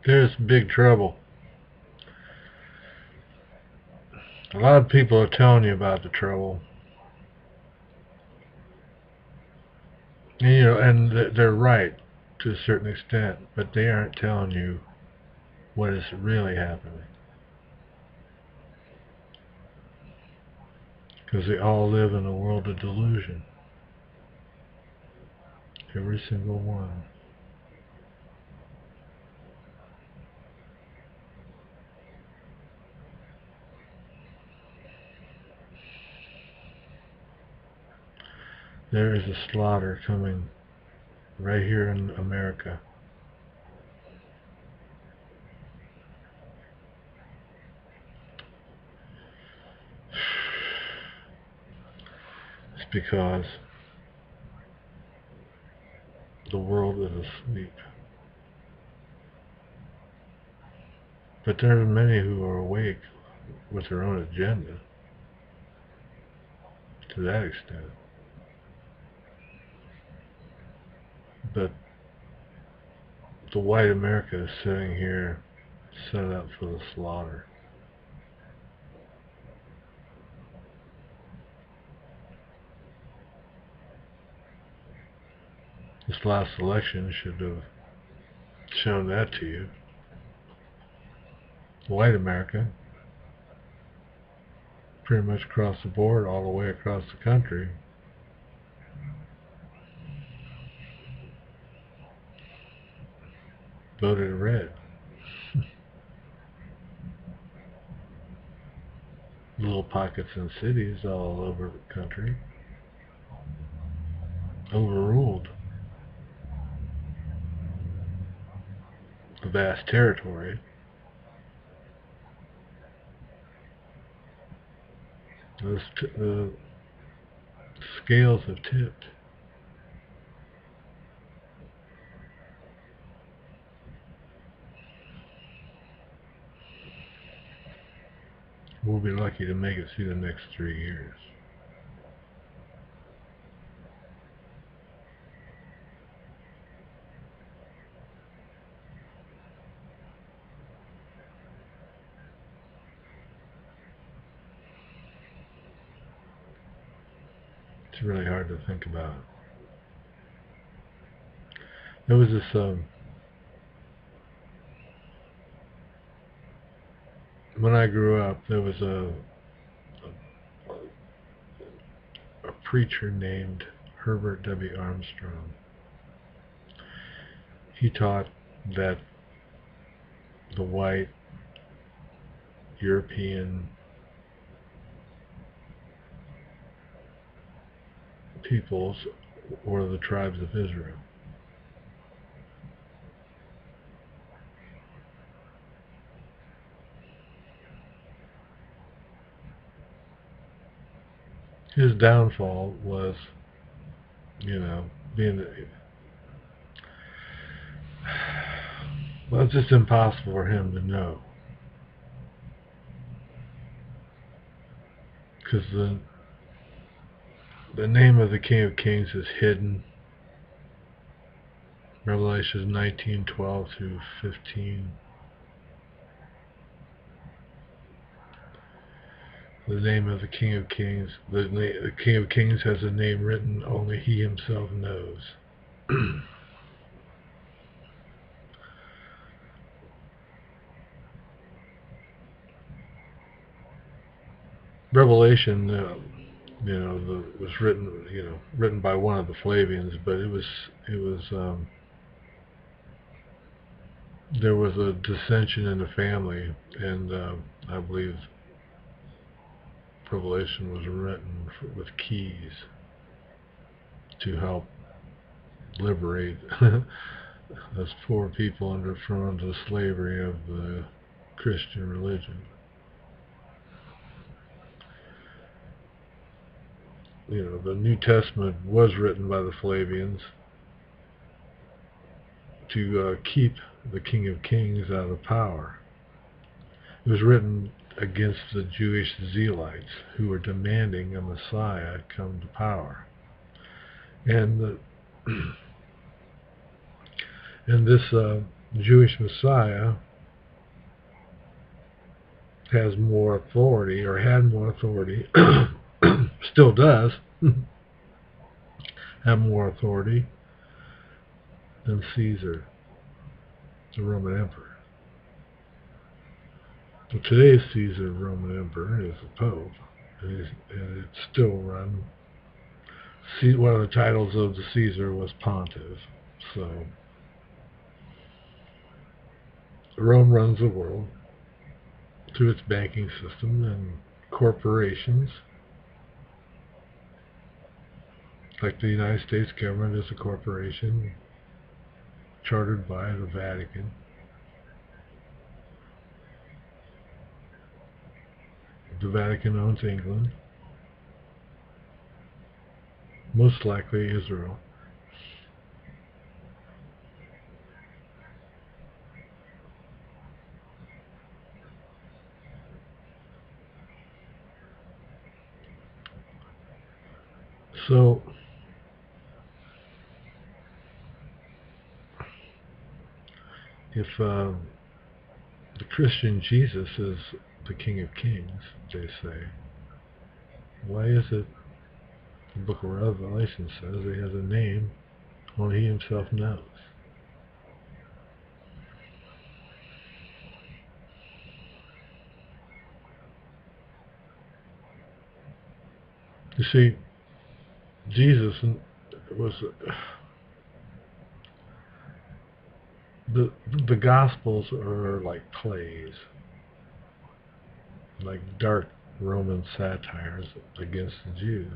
There's big trouble. A lot of people are telling you about the trouble. And, and they're right to a certain extent, but they aren't telling you what is really happening. Because they all live in a world of delusion. Every single one. There is a slaughter coming right here in America. It's because the world is asleep. But there are many who are awake with their own agenda to that extent. But the white America is sitting here set up for the slaughter. This last election should have shown that to you. White America, pretty much across the board, all the way across the country, voted red. Little pockets in cities all over the country overruled the vast territory. The scales have tipped. We'll be lucky to make it through the next 3 years. It's really hard to think about. There was this when I grew up, there was a preacher named Herbert W. Armstrong. He taught that the white European peoples were the tribes of Israel. His downfall was, being, well, it's just impossible for him to know. Because the name of the King of Kings is hidden. Revelation 19:12 through 15. The name of the King of Kings. The King of Kings has a name written only he himself knows. Revelation, was written by one of the Flavians, but there was a dissension in the family, and I believe Revelation was written with keys to help liberate those poor people from under the slavery of the Christian religion. The New Testament was written by the Flavians to keep the King of Kings out of power. It was written against the Jewish zealots who were demanding a Messiah come to power. And this the Jewish Messiah has more authority, or had more authority, still does have more authority than Caesar, the Roman Emperor. But today's Caesar, Roman Emperor, is the Pope, and it's still run. One of the titles of the Caesar was Pontiff. So Rome runs the world through its banking system and corporations. Like the United States government is a corporation chartered by the Vatican. The Vatican owns England, most likely Israel. So if the Christian Jesus is the King of Kings, they say, why is it the book of Revelation says he has a name only he himself knows? You see, Jesus was the Gospels are like plays, like dark Roman satires against the Jews.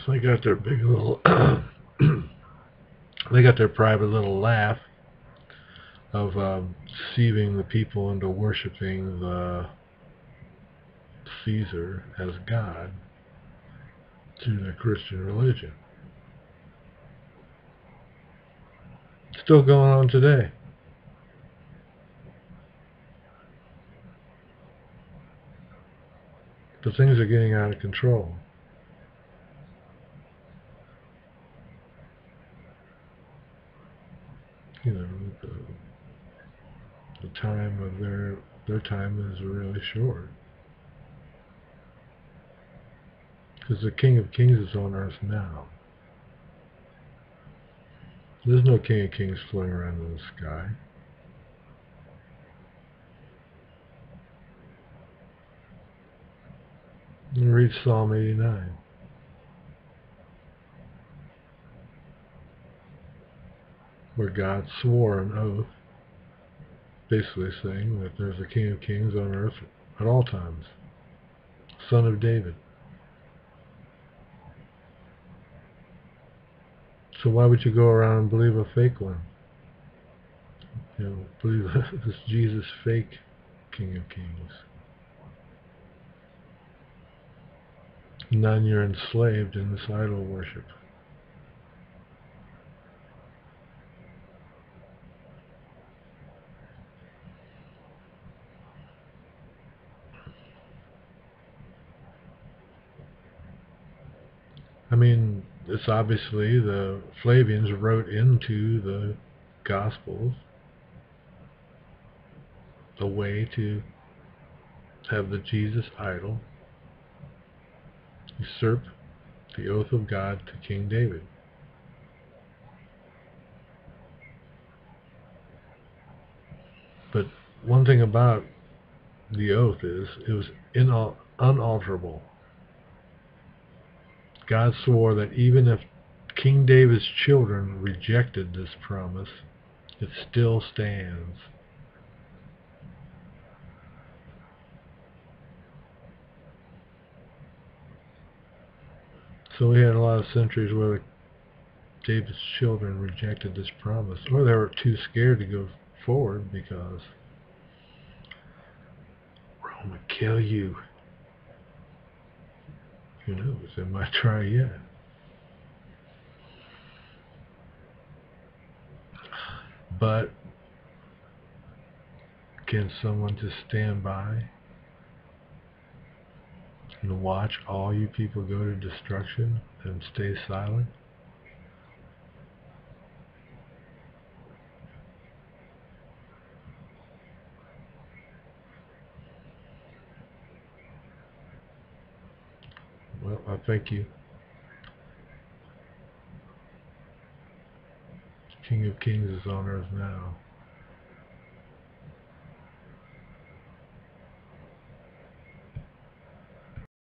So they got their big little, they got their private little laugh of deceiving the people into worshiping the Caesar as God through the Christian religion. Still going on today. But things are getting out of control. You know, the time of their time is really short. Because the King of Kings is on earth now. There's no King of Kings floating around in the sky. And read Psalm 89. Where God swore an oath, basically saying that there's a King of Kings on earth at all times. Son of David. So why would you go around and believe a fake one? You know, believe this Jesus fake King of Kings. None, you're enslaved in this idol worship. I mean, it's obviously the Flavians wrote into the Gospels a way to have the Jesus idol usurp the oath of God to King David. But one thing about the oath is it was unalterable. God swore that even if King David's children rejected this promise, it still stands. So we had a lot of centuries where David's children rejected this promise, or they were too scared to go forward because Rome would kill you. Who knows? They might try yet. But Can someone just stand by and watch all you people go to destruction and stay silent? Well, I thank you. King of Kings is on earth now.